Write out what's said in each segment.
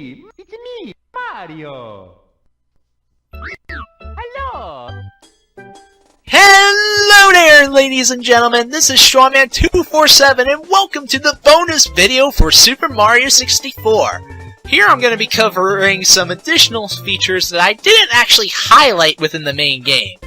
It's me, Mario. Hello. Hello there, ladies and gentlemen. This is Seanman247, and welcome to the bonus video for Super Mario 64. Here I'm going to be covering some additional features that I didn't actually highlight within the main game.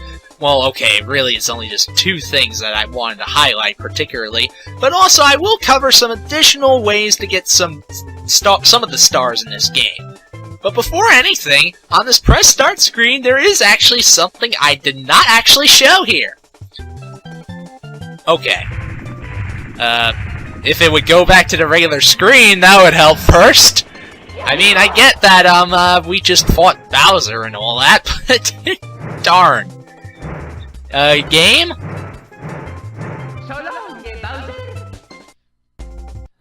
Well, okay, really it's only just two things that I wanted to highlight particularly, but also I will cover some additional ways to get some of the stars in this game. But before anything, on this press start screen, there is actually something I did not actually show here. Okay. If it would go back to the regular screen, that would help first. I mean, I get that, we just fought Bowser and all that, but darn. Game?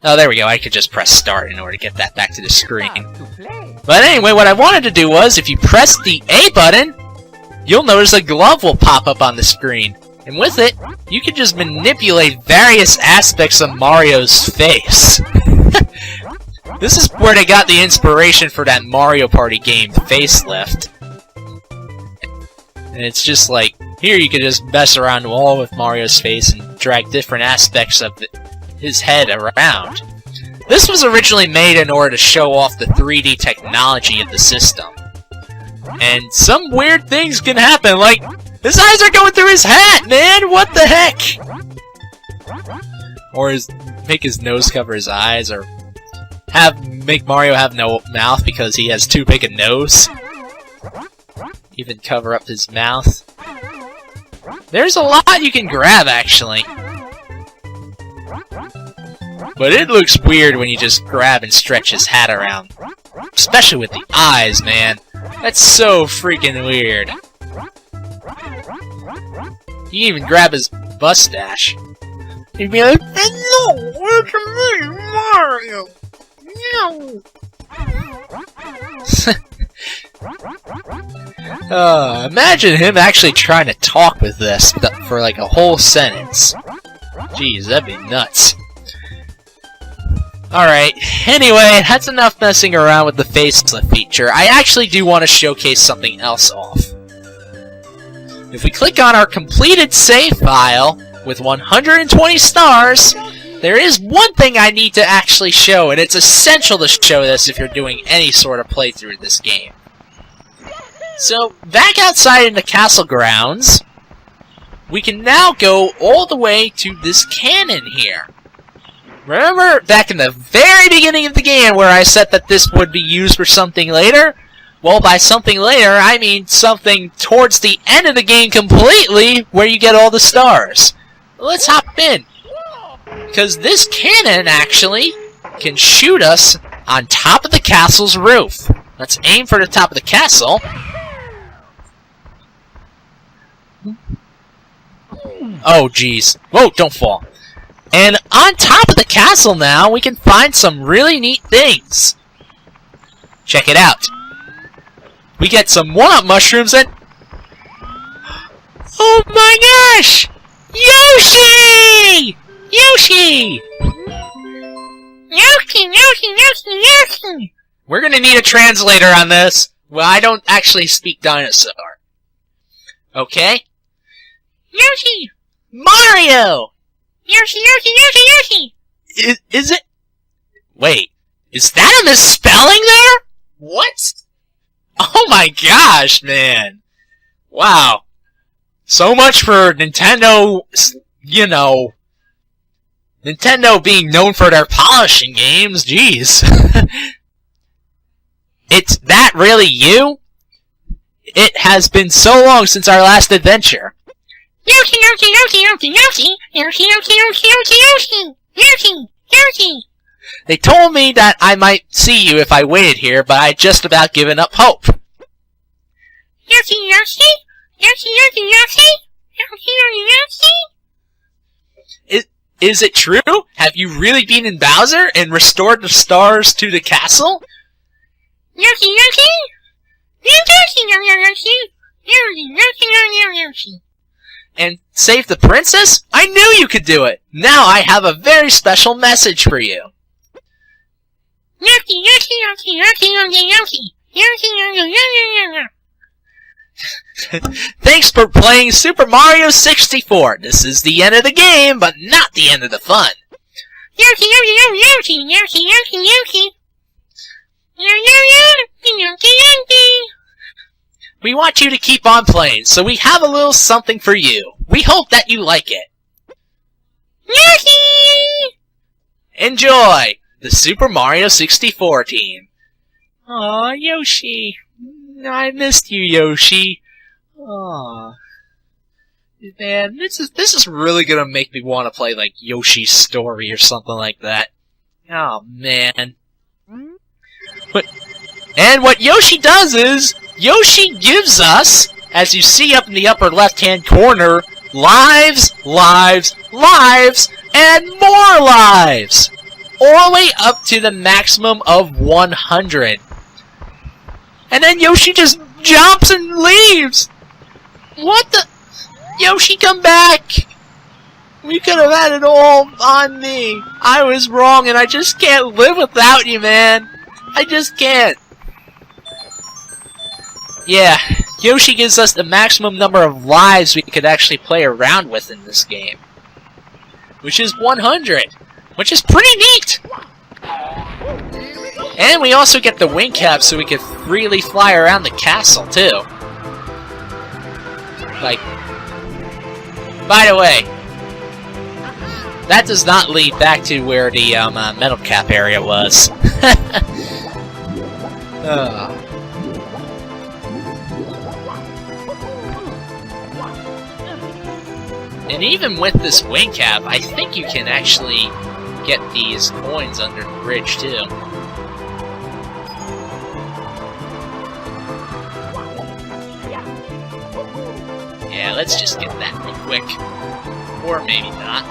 Oh, there we go. I could just press start in order to get that back to the screen. But anyway, what I wanted to do was, if you press the A button, you'll notice a glove will pop up on the screen. And with it, you can just manipulate various aspects of Mario's face. This is where they got the inspiration for that Mario Party game, Facelift. And it's just like, here you can just mess around all with Mario's face and drag different aspects of his head around. This was originally made in order to show off the 3D technology of the system. And some weird things can happen, like, his eyes are going through his hat, man! What the heck? Or make his nose cover his eyes, or make Mario have no mouth because he has too big a nose. Even cover up his mouth. There's a lot you can grab, actually. But it looks weird when you just grab and stretch his hat around. Especially with the eyes, man. That's so freaking weird. You can even grab his mustache. He'd be like, "Hello, it's me, Mario! No!" Imagine him actually trying to talk with this for like a whole sentence. Jeez, that'd be nuts. Alright, anyway, that's enough messing around with the facelift feature. I actually do want to showcase something else off. If we click on our completed save file with 120 stars, there is one thing I need to actually show, and it's essential to show this if you're doing any sort of playthrough of this game. So, back outside in the castle grounds, we can now go all the way to this cannon here. Remember back in the very beginning of the game where I said that this would be used for something later? Well, by something later, I mean something towards the end of the game completely where you get all the stars. Let's hop in. Because this cannon, actually, can shoot us on top of the castle's roof. Let's aim for the top of the castle. Oh, jeez. Whoa, don't fall. And on top of the castle now, we can find some really neat things. Check it out. We get some one-up mushrooms and... Oh my gosh! Yoshi! Yoshi! Yoshi! We're gonna need a translator on this. Well, I don't actually speak dinosaur. Okay? Yoshi! Mario! Yoshi! Is it... Wait, is that a misspelling there? What? Oh my gosh, man! Wow. So much for Nintendo, you know... Nintendo being known for their polishing games, jeez. It's that really you? It has been so long since our last adventure. Yoshi! They told me that I might see you if I waited here, but I just about given up hope. Yoshi! Is it true? Have you really been in Bowser and restored the stars to the castle? And save the princess? I knew you could do it! Now I have a very special message for you. Yoshi, Yoshi, Yoshi, Yoshi, Yoshi, Yoshi, Yoshi, Yoshi. Thanks for playing Super Mario 64. This is the end of the game, but not the end of the fun. Yoshi, Yoshi, Yoshi, Yoshi, Yoshi, Yoshi. We want you to keep on playing, so we have a little something for you. We hope that you like it. Yoshi! Enjoy the Super Mario 64 team. Aw, Yoshi. I missed you, Yoshi. Aw. Man, this is really gonna make me want to play, like, Yoshi's Story or something like that. Oh, man. And what Yoshi does is, Yoshi gives us, as you see up in the upper left-hand corner, lives, lives, lives, and more lives! All the way up to the maximum of 100. And then Yoshi just jumps and leaves! What the? Yoshi, come back! We could have had it all on me. I was wrong and I just can't live without you, man. I just can't. Yeah, Yoshi gives us the maximum number of lives we could actually play around with in this game. Which is 100. Which is pretty neat! And we also get the wing cap so we can freely fly around the castle, too. Like, by the way, that does not lead back to where the metal cap area was. And even with this wing cap, I think you can actually get these coins under the bridge, too. Yeah, let's just get that real quick. Or maybe not.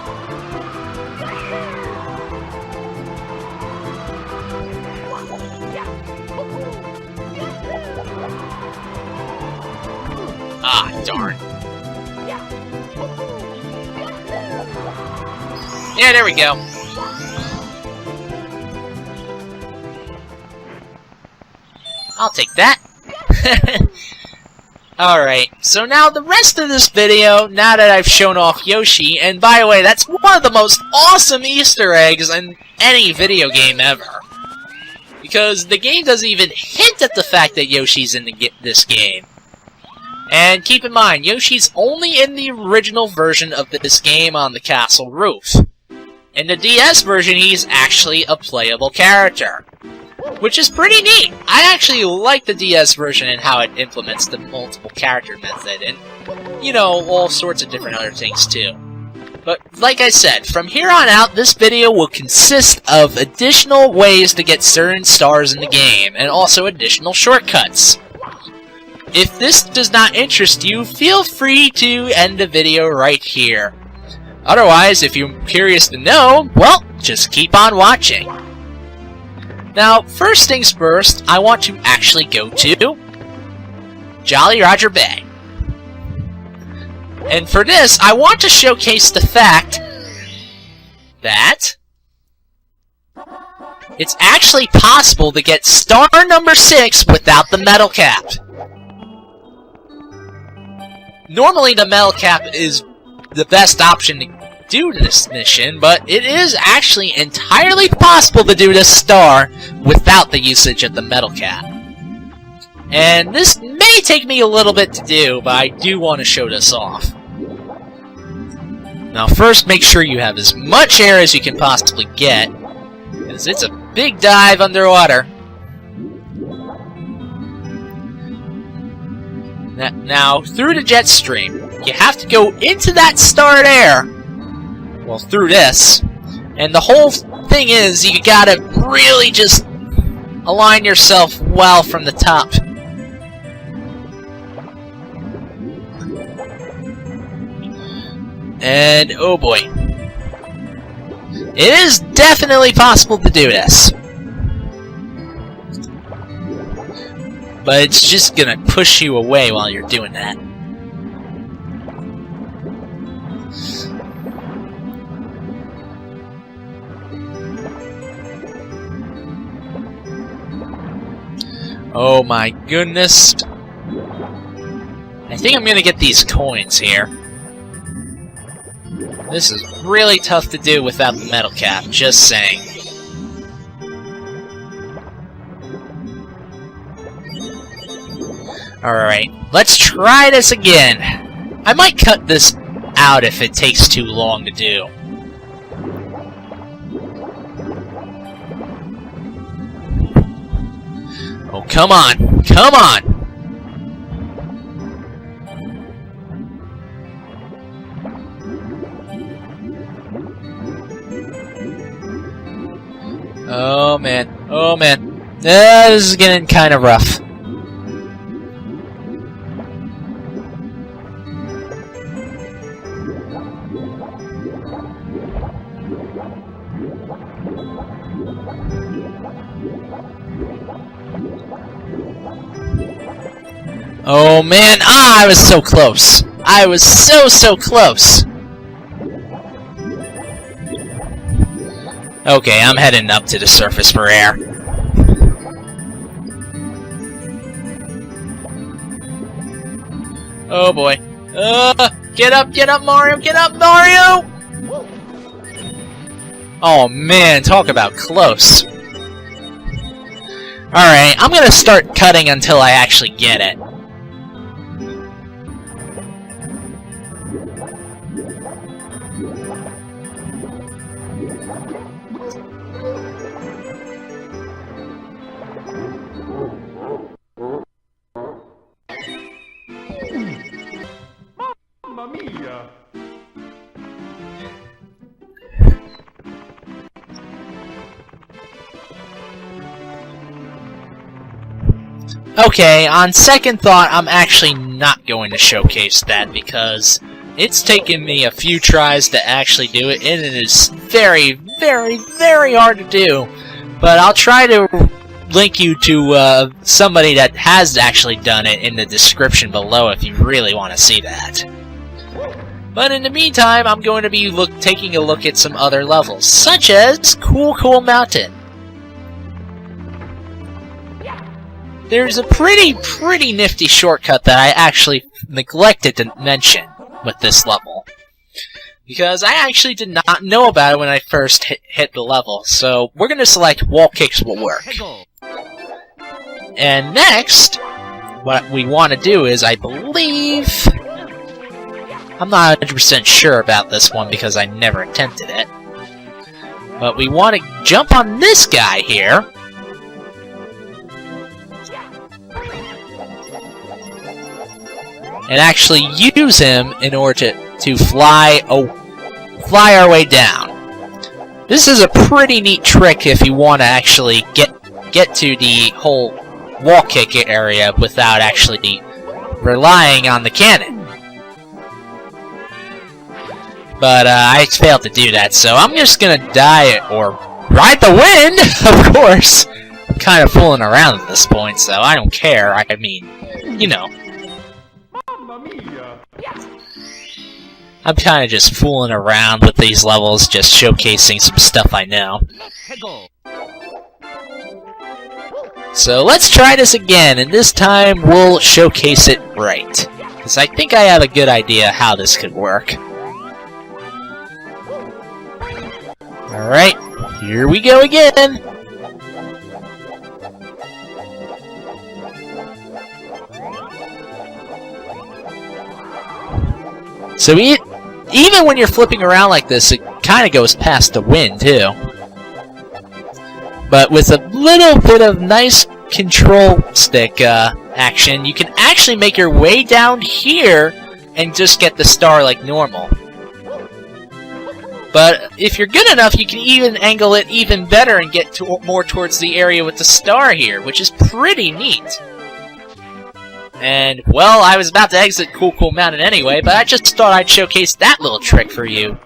Ah, darn. Yeah, there we go. I'll take that. Alright, so now the rest of this video, now that I've shown off Yoshi, and by the way, that's one of the most awesome Easter eggs in any video game ever. Because the game doesn't even hint at the fact that Yoshi's in this game. And keep in mind, Yoshi's only in the original version of this game on the castle roof. In the DS version, he's actually a playable character. Which is pretty neat! I actually like the DS version and how it implements the multiple character method, and, you know, all sorts of different other things too. But, like I said, from here on out, this video will consist of additional ways to get certain stars in the game, and also additional shortcuts. If this does not interest you, feel free to end the video right here. Otherwise, if you're curious to know, well, just keep on watching. Now, first things first, I want to actually go to Jolly Roger Bay. And for this, I want to showcase the fact that it's actually possible to get star number 6 without the metal cap. Normally, the metal cap is the best option to do this mission, but it is actually entirely possible to do this star without the usage of the metal cap. And this may take me a little bit to do, but I do want to show this off. Now first, make sure you have as much air as you can possibly get, because it's a big dive underwater. Now, through the jet stream, you have to go into that starred air. Well, through this. And the whole thing is, you gotta really just align yourself well from the top. And, oh boy. It is definitely possible to do this. But it's just gonna push you away while you're doing that. Oh my goodness. I think I'm gonna get these coins here. This is really tough to do without the metal cap, just saying. Alright, let's try this again. I might cut this out if it takes too long to do. Oh, come on! Come on! Oh man, oh man. This is getting kind of rough. Oh man, I was so close. I was so close. Okay, I'm heading up to the surface for air. Oh boy. Get up, Mario! Get up, Mario! Oh man, talk about close. Alright, I'm gonna start cutting until I actually get it. Mamma mia! Okay, on second thought, I'm actually not going to showcase that because it's taken me a few tries to actually do it, and it is very hard to do. But I'll try to link you to somebody that has actually done it in the description below if you really want to see that. But in the meantime, I'm going to be taking a look at some other levels, such as Cool Mountain. There's a pretty nifty shortcut that I actually neglected to mention with this level, because I actually did not know about it when I first hit the level. So we're going to select wall kicks will work. And next, what we want to do is, I believe, I'm not 100% sure about this one because I never attempted it, but we want to jump on this guy here. And actually use him in order to fly our way down. This is a pretty neat trick if you want to actually get to the whole wall kick area without actually relying on the cannon. But I failed to do that, so I'm just gonna die or ride the wind, of course. I'm kind of fooling around at this point, so I don't care. I mean, you know. I'm kind of just fooling around with these levels, just showcasing some stuff I know. So let's try this again, and this time we'll showcase it right. Because I think I have a good idea how this could work. Alright, here we go again! So even when you're flipping around like this, it kind of goes past the wind, too. But with a little bit of nice control stick action, you can actually make your way down here and just get the star like normal. But if you're good enough, you can even angle it even better and get more towards the area with the star here, which is pretty neat. And, well, I was about to exit Cool Mountain anyway, but I just thought I'd showcase that little trick for you.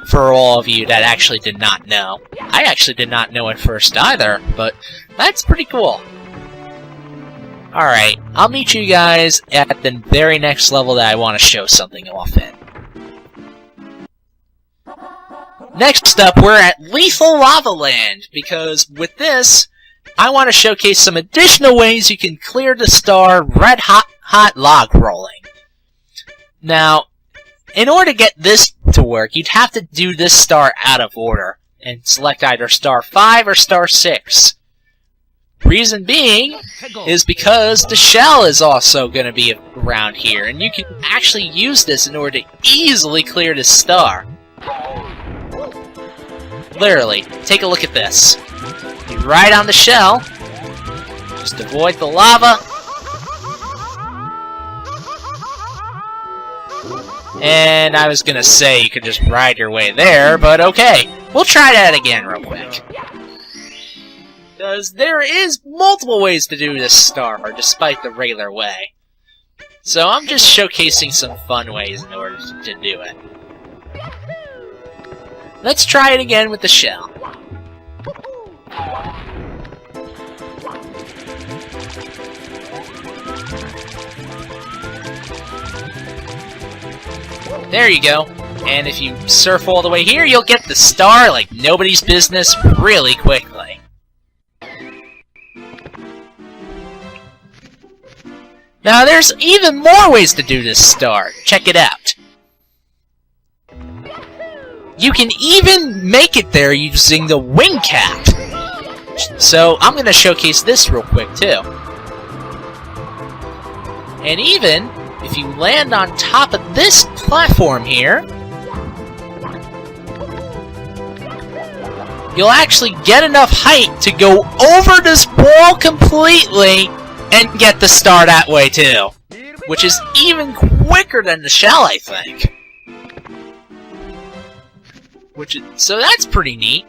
For all of you that actually did not know. I actually did not know at first either, but that's pretty cool. Alright, I'll meet you guys at the very next level that I want to show something off in. Next up, we're at Lethal Lava Land, because with this, I want to showcase some additional ways you can clear the star red hot log rolling. Now, in order to get this to work, you'd have to do this star out of order and select either star 5 or star 6. Reason being is because the shell is also going to be around here, and you can actually use this in order to easily clear this star. Literally, take a look at this. You ride on the shell, just avoid the lava, and I was gonna say you could just ride your way there, but okay. We'll try that again real quick. Because there is multiple ways to do this star, despite the regular way. So I'm just showcasing some fun ways in order to do it. Let's try it again with the shell. There you go. And if you surf all the way here, you'll get the star like nobody's business really quickly. Now there's even more ways to do this star. Check it out. You can even make it there using the wing cap. So I'm going to showcase this real quick too. And even if you land on top of this platform here, you'll actually get enough height to go over this wall completely and get the star that way too. Which is even quicker than the shell, I think. So that's pretty neat.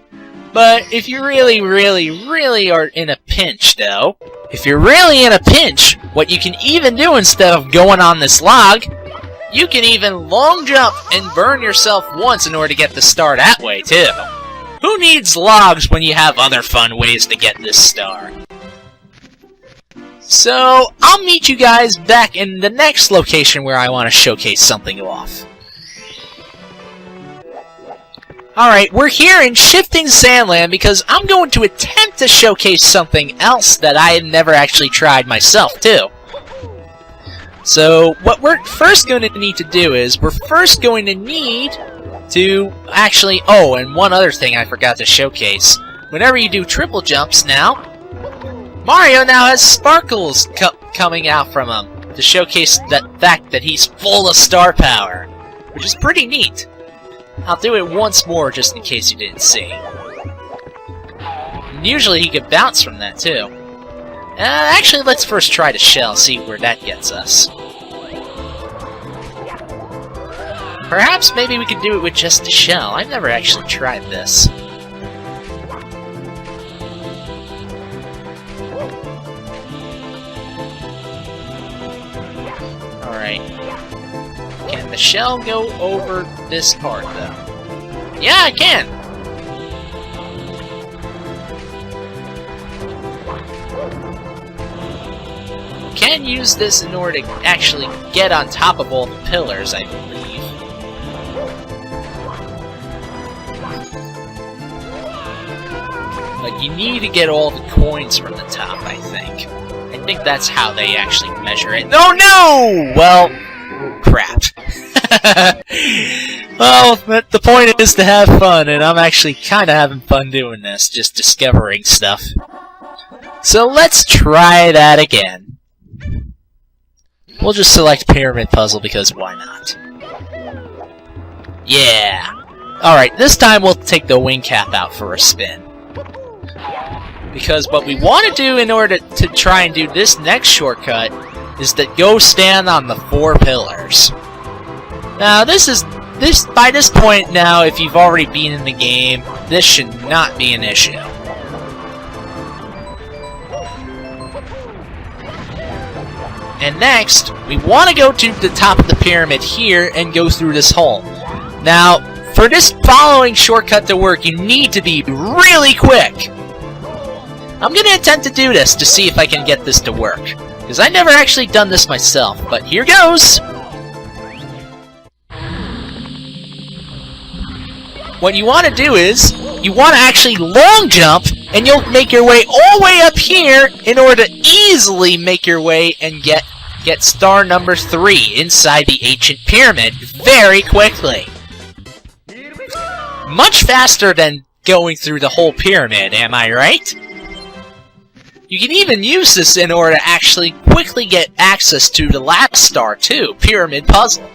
But if you really are in a pinch, though, if you're really in a pinch, what you can even do instead of going on this log, you can even long jump and burn yourself once in order to get the star that way, too. Who needs logs when you have other fun ways to get this star? So, I'll meet you guys back in the next location where I want to showcase something off. Alright, we're here in Shifting Sandland because I'm going to attempt to showcase something else that I had never actually tried myself, too. So, what we're first going to need to do is, we're first going to need to actually... Oh, and one other thing I forgot to showcase. Whenever you do triple jumps now, Mario now has sparkles coming out from him to showcase that fact that he's full of star power, which is pretty neat. I'll do it once more just in case you didn't see. And usually he could bounce from that too. Actually, let's first try the shell, see where that gets us. Perhaps maybe we could do it with just the shell. I've never actually tried this. Alright. Can the shell go over this part, though? Yeah, I can! You can use this in order to actually get on top of all the pillars, I believe. But you need to get all the coins from the top, I think. I think that's how they actually measure it. Oh no! Well... crap. Well, the point is to have fun, and I'm actually kind of having fun doing this, just discovering stuff. So let's try that again. We'll just select Pyramid Puzzle, because why not? Yeah! Alright, this time we'll take the wing cap out for a spin. Because what we want to do in order to try and do this next shortcut is to go stand on the 4 pillars. Now, by this point now, if you've already been in the game, this should not be an issue. And next, we want to go to the top of the pyramid here and go through this hole. Now, for this following shortcut to work, you need to be really quick. I'm going to attempt to do this to see if I can get this to work. Because I've never actually done this myself, but here goes! What you want to do is, you want to actually long jump and you'll make your way all the way up here in order to easily make your way and get star number 3 inside the ancient pyramid very quickly. Much faster than going through the whole pyramid, am I right? You can even use this in order to actually quickly get access to the last star too, Pyramid Puzzle.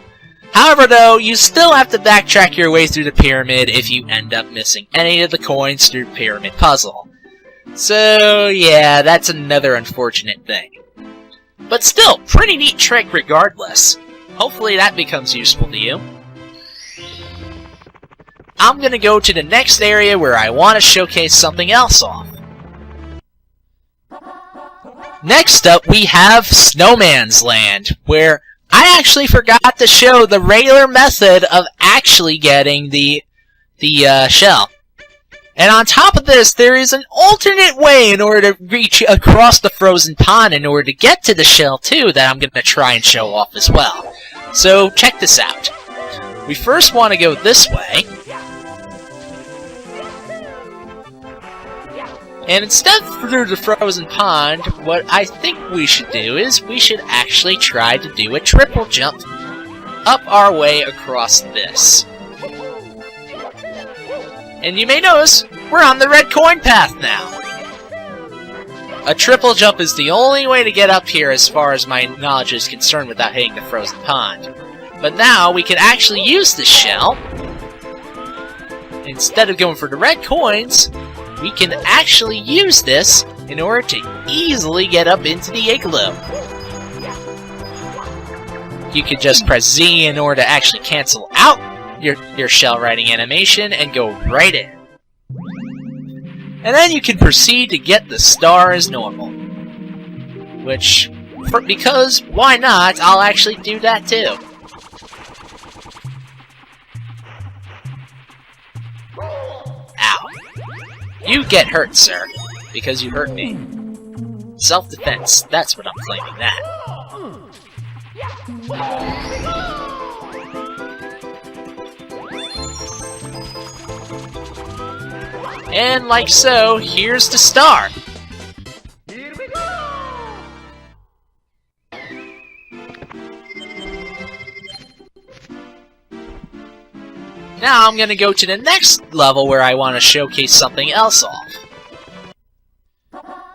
However though, you still have to backtrack your way through the pyramid if you end up missing any of the coins through Pyramid Puzzle. So yeah, that's another unfortunate thing. But still, pretty neat trick regardless. Hopefully that becomes useful to you. I'm gonna go to the next area where I want to showcase something else off. Next up, we have Snowmans Land, where I actually forgot to show the regular method of actually getting the shell. And on top of this, there is an alternate way in order to reach across the frozen pond in order to get to the shell too that I'm going to try and show off as well. So check this out. We first want to go this way. And instead of through the frozen pond, what I think we should do is we should actually try to do a triple jump up our way across this. And you may notice, we're on the red coin path now. A triple jump is the only way to get up here as far as my knowledge is concerned without hitting the frozen pond. But now we can actually use this shell. Instead of going for the red coins, we can actually use this in order to easily get up into the igloo. You can just press Z in order to actually cancel out your shell riding animation and go right in. And then you can proceed to get the star as normal. Which, because why not, I'll actually do that too. Ow. You get hurt, sir, because you hurt me. Self-defense, that's what I'm claiming that. And like so, here's the star. Here we go! Now I'm gonna go to the next level where I want to showcase something else off.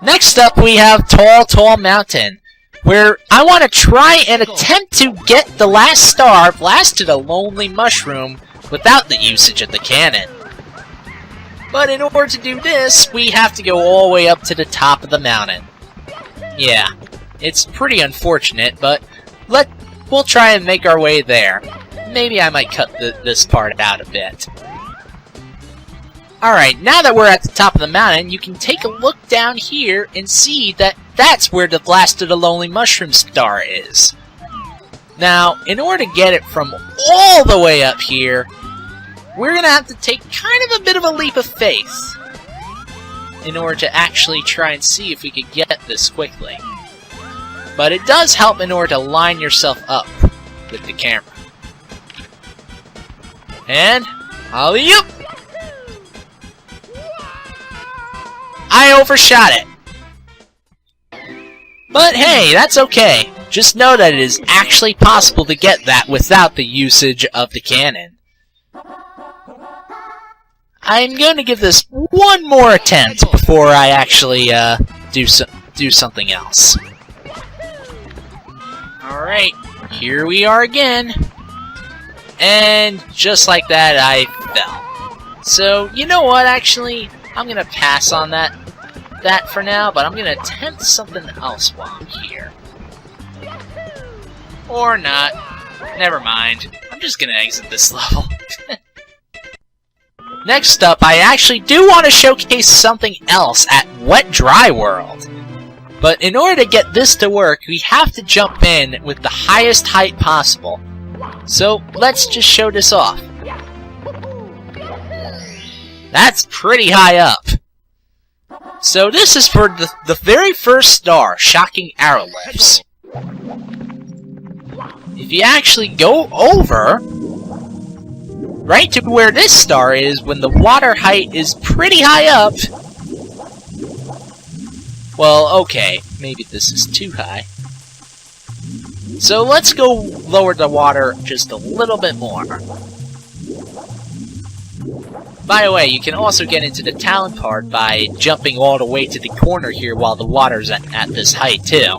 Next up we have Tall Mountain, where I want to try and attempt to get the last star blasted a lonely mushroom without the usage of the cannon. But in order to do this, we have to go all the way up to the top of the mountain. Yeah, it's pretty unfortunate, but we'll try and make our way there. Maybe I might cut this part out a bit. Alright, now that we're at the top of the mountain, you can take a look down here and see that that's where the Blast of the Lonely Mushroom star is. Now, in order to get it from all the way up here, we're gonna have to take kind of a bit of a leap of faith in order to actually try and see if we could get this quickly. But it does help in order to line yourself up with the camera. And, alley-oop! I overshot it. But hey, that's okay. Just know that it is actually possible to get that without the usage of the cannon. I'm going to give this one more attempt before I actually do something else. Alright, here we are again. And just like that, I fell. So, you know what, actually, I'm going to pass on that for now, but I'm going to attempt something else while I'm here. Or not. Never mind. I'm just going to exit this level. Next up, I actually do want to showcase something else at Wet Dry World. But in order to get this to work, we have to jump in with the highest height possible. So, let's just show this off. That's pretty high up. So this is for the very first star, Shocking Arrowlifts. If you actually go over, right to where this star is, when the water height is pretty high up, Well, okay, maybe this is too high. So let's go lower the water just a little bit more. By the way, you can also get into the talent part by jumping all the way to the corner here while the water's at this height, too.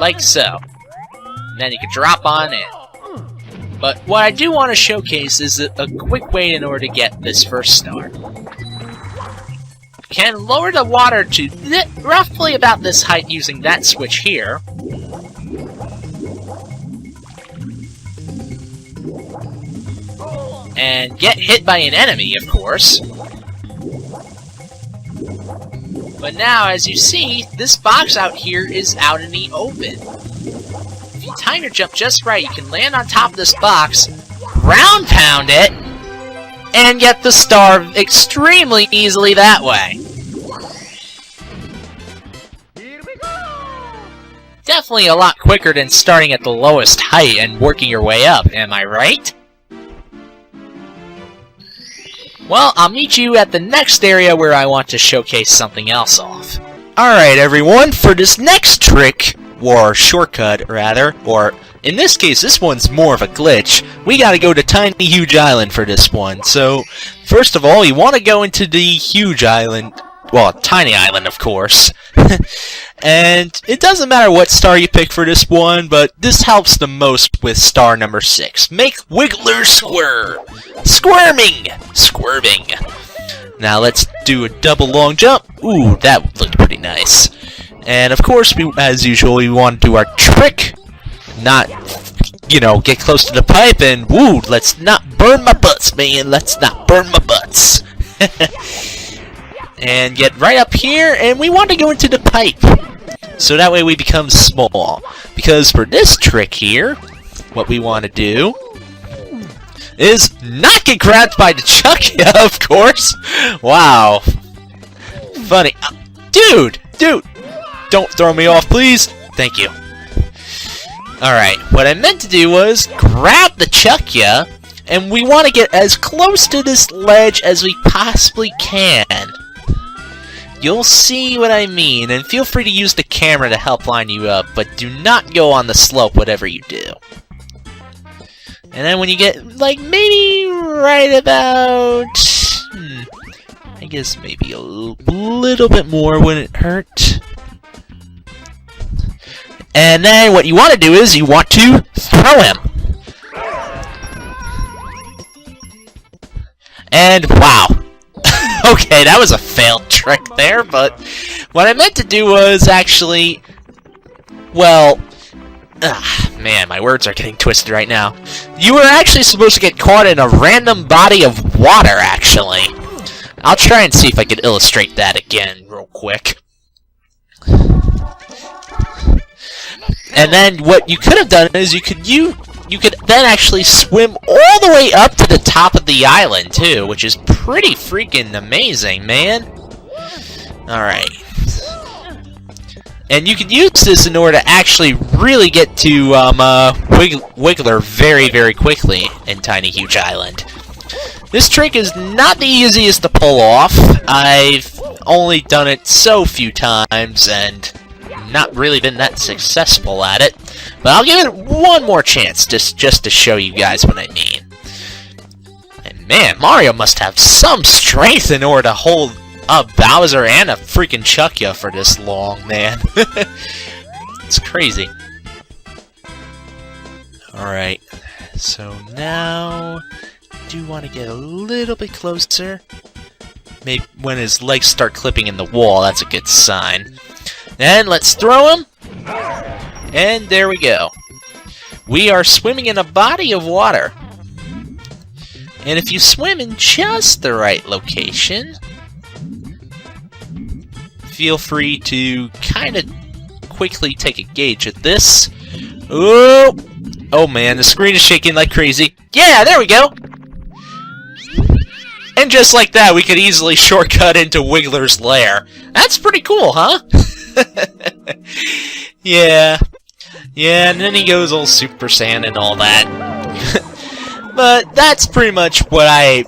Like so. And then you can drop on in. But what I do want to showcase is a quick way in order to get this first star. You can lower the water to roughly about this height using that switch here. And get hit by an enemy, of course. But now, as you see, this box out here is out in the open. If you time your jump just right, you can land on top of this box, ground pound it, and get the star extremely easily that way. Definitely a lot quicker than starting at the lowest height and working your way up, am I right? Well, I'll meet you at the next area where I want to showcase something else off. Alright everyone, for this next trick, or shortcut rather, or in this case this one's more of a glitch, we gotta go to Tiny Huge Island for this one. So, first of all, you want to go into the Huge Island, well, Tiny Island of course. And it doesn't matter what star you pick for this one, but this helps the most with star number 6. Make Wiggler squirm! Squirming! Squirming. Now let's do a double long jump. Ooh, that looked pretty nice. And of course, as usual, we want to do our trick. Not, you know, get close to the pipe and, woo, let's not burn my butts, man. Let's not burn my butts. And get right up here, and we want to go into the pipe. So that way we become small. Because for this trick here, what we want to do is not get grabbed by the Chuckya, of course. Wow. Funny. Dude! Don't throw me off, please. Thank you. Alright, what I meant to do was grab the Chuckya, and we want to get as close to this ledge as we possibly can. You'll see what I mean, and feel free to use the camera to help line you up, but do not go on the slope whatever you do. And then when you get, like, maybe right about... I guess maybe a little bit more wouldn't hurt. And then what you want to do is you want to throw him. And wow. Okay, that was a failed trick there, but what I meant to do was actually, well, man, my words are getting twisted right now. You were actually supposed to get caught in a random body of water, actually. I'll try and see if I can illustrate that again real quick. And then what you could have done is you could then actually swim all the way up to the top of the island, too, which is pretty freaking amazing, man. Alright. And you can use this in order to actually really get to Wiggler very, very quickly in Tiny Huge Island. This trick is not the easiest to pull off. I've only done it so few times and not really been that successful at it. But I'll give it one more chance, just to show you guys what I mean. And man, Mario must have some strength in order to hold up Bowser and a freaking Chuckya for this long, man. It's crazy. Alright, so now I do want to get a little bit closer. Maybe when his legs start clipping in the wall, that's a good sign. And let's throw him. And there we go. We are swimming in a body of water. And if you swim in just the right location, feel free to kind of quickly take a gauge at this. Oh! Oh man, the screen is shaking like crazy. Yeah, there we go! And just like that, we could easily shortcut into Wiggler's lair. That's pretty cool, huh? Yeah. Yeah, and then he goes all Super Saiyan and all that. But that's pretty much what I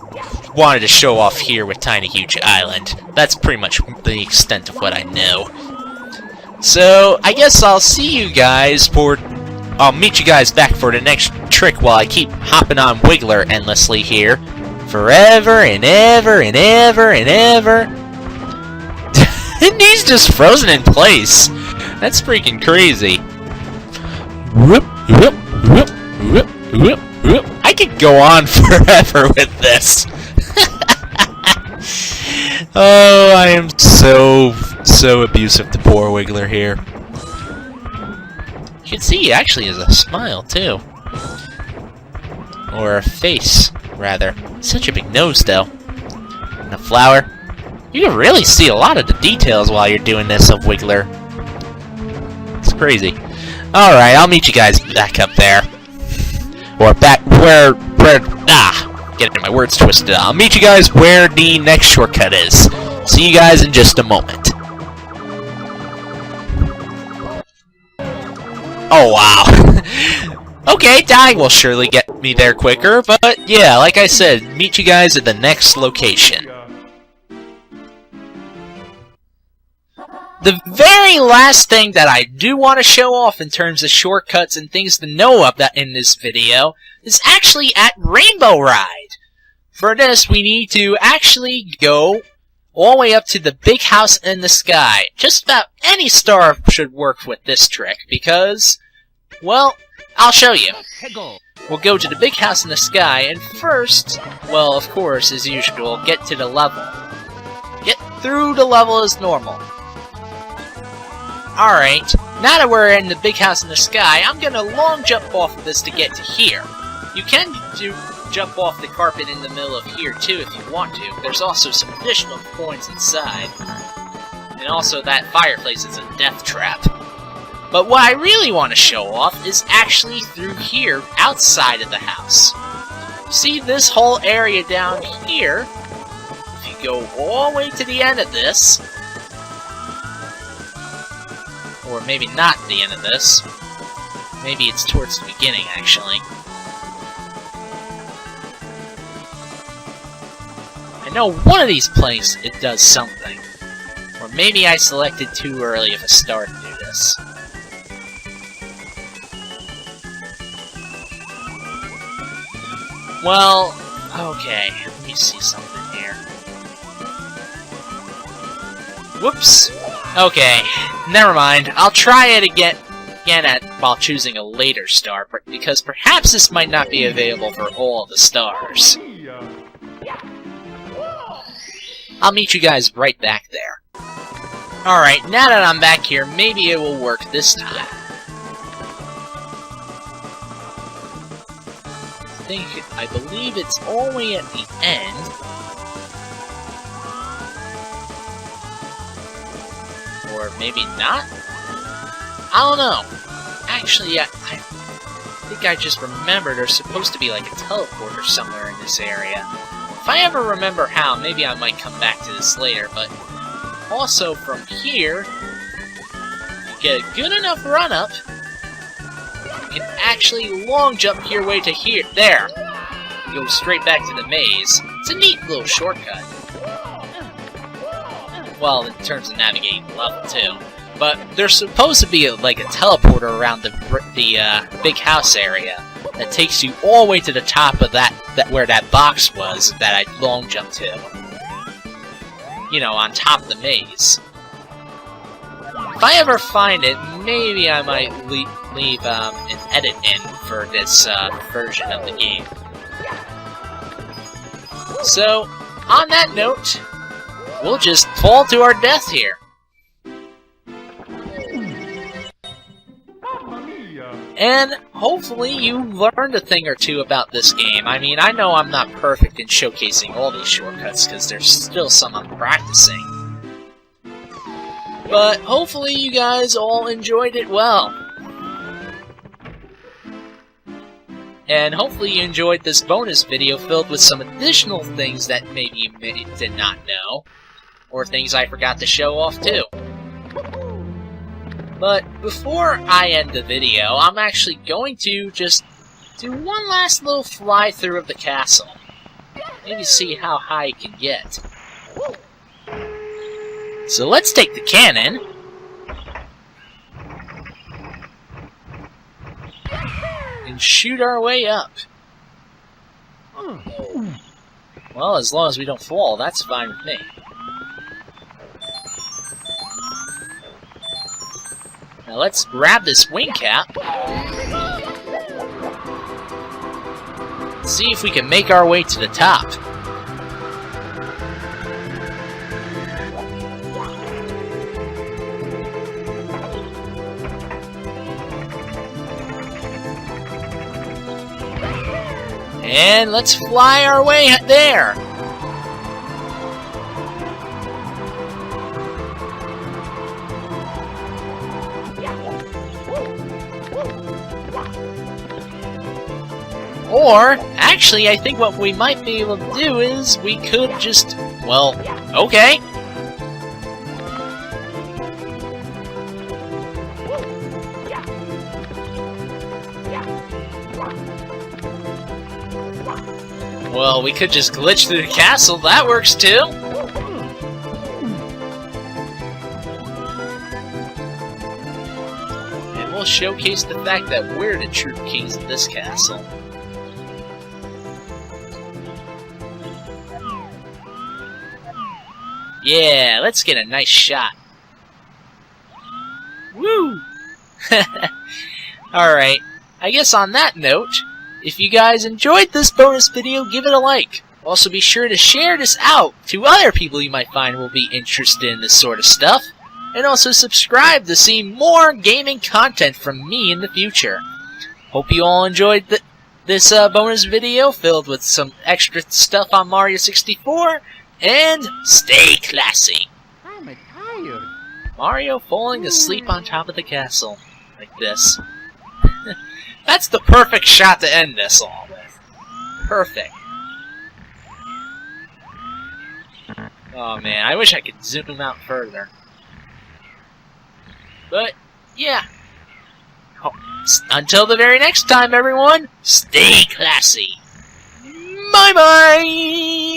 wanted to show off here with Tiny Huge Island. That's pretty much the extent of what I know. So, I guess I'll see you guys for... I'll meet you guys back for the next trick while I keep hopping on Wiggler endlessly here. Forever and ever and ever and ever. And he's just frozen in place. That's freaking crazy. Whoop, whoop, whoop, whoop, whoop, whoop. I could go on forever with this. Oh, I am so abusive to poor Wiggler here. You can see he actually has a smile, too. Or a face, rather. Such a big nose, though. And a flower. You can really see a lot of the details while you're doing this of Wiggler. It's crazy. Alright, I'll meet you guys back up there. Or back where getting my words twisted. I'll meet you guys where the next shortcut is. See you guys in just a moment. Oh, wow. Okay, dying will surely get me there quicker, but yeah, like I said, meet you guys at the next location. The very last thing that I do want to show off in terms of shortcuts and things to know about in this video is actually at Rainbow Ride. For this, we need to actually go all the way up to the big house in the sky. Just about any star should work with this trick because, well, I'll show you. We'll go to the big house in the sky, and first, well, of course, as usual, get to the level. Get through the level as normal. Alright, now that we're in the big house in the sky, I'm gonna long jump off of this to get to here. You can jump off the carpet in the middle of here too if you want to. There's also some additional coins inside. And also that fireplace is a death trap. But what I really want to show off is actually through here, outside of the house. See this whole area down here? If you go all the way to the end of this, or maybe not the end of this, maybe it's towards the beginning actually. I know one of these planes it does something. Or maybe I selected too early of a star to do this. Well, okay, let me see something here. Whoops! Okay, never mind. I'll try it again while choosing a later star, because perhaps this might not be available for all the stars. I'll meet you guys right back there. Alright, now that I'm back here, maybe it will work this time. I believe it's all the way at the end. Or maybe not? I don't know. Actually, I think I just remembered there's supposed to be like a teleporter somewhere in this area. If I ever remember how, maybe I might come back to this later, but also from here, you get a good enough run-up, you can actually long jump your way to here. There! Go straight back to the maze. It's a neat little shortcut. Well, in terms of navigating the level, too. But there's supposed to be like a teleporter around the big house area that takes you all the way to the top of that where that box was that I long jumped to. You know, on top of the maze. If I ever find it, maybe I might leave an edit in for this version of the game. So, on that note, we'll just fall to our death here. And hopefully you learned a thing or two about this game. I mean, I know I'm not perfect in showcasing all these shortcuts, because there's still some I'm practicing. But hopefully you guys all enjoyed it well. And hopefully you enjoyed this bonus video filled with some additional things that maybe you did not know. Or things I forgot to show off too. But before I end the video, I'm actually going to just do one last little fly-through of the castle. Maybe see how high it can get. So let's take the cannon. And shoot our way up. Well, as long as we don't fall, that's fine with me. Now let's grab this wing cap. See if we can make our way to the top. And let's fly our way there. Or, actually, I think what we might be able to do is we could just, well, okay. Well, we could just glitch through the castle. That works too. And we'll showcase the fact that we're the true kings of this castle. Yeah, let's get a nice shot. Woo! Alright, I guess on that note, if you guys enjoyed this bonus video, give it a like. Also be sure to share this out to other people you might find will be interested in this sort of stuff. And also subscribe to see more gaming content from me in the future. Hope you all enjoyed this bonus video filled with some extra stuff on Mario 64. And stay classy. I'm tired. Mario falling asleep on top of the castle. Like this. That's the perfect shot to end this all with. Perfect. Oh man, I wish I could zoom out further. But, yeah. Until the very next time, everyone, stay classy. Bye-bye!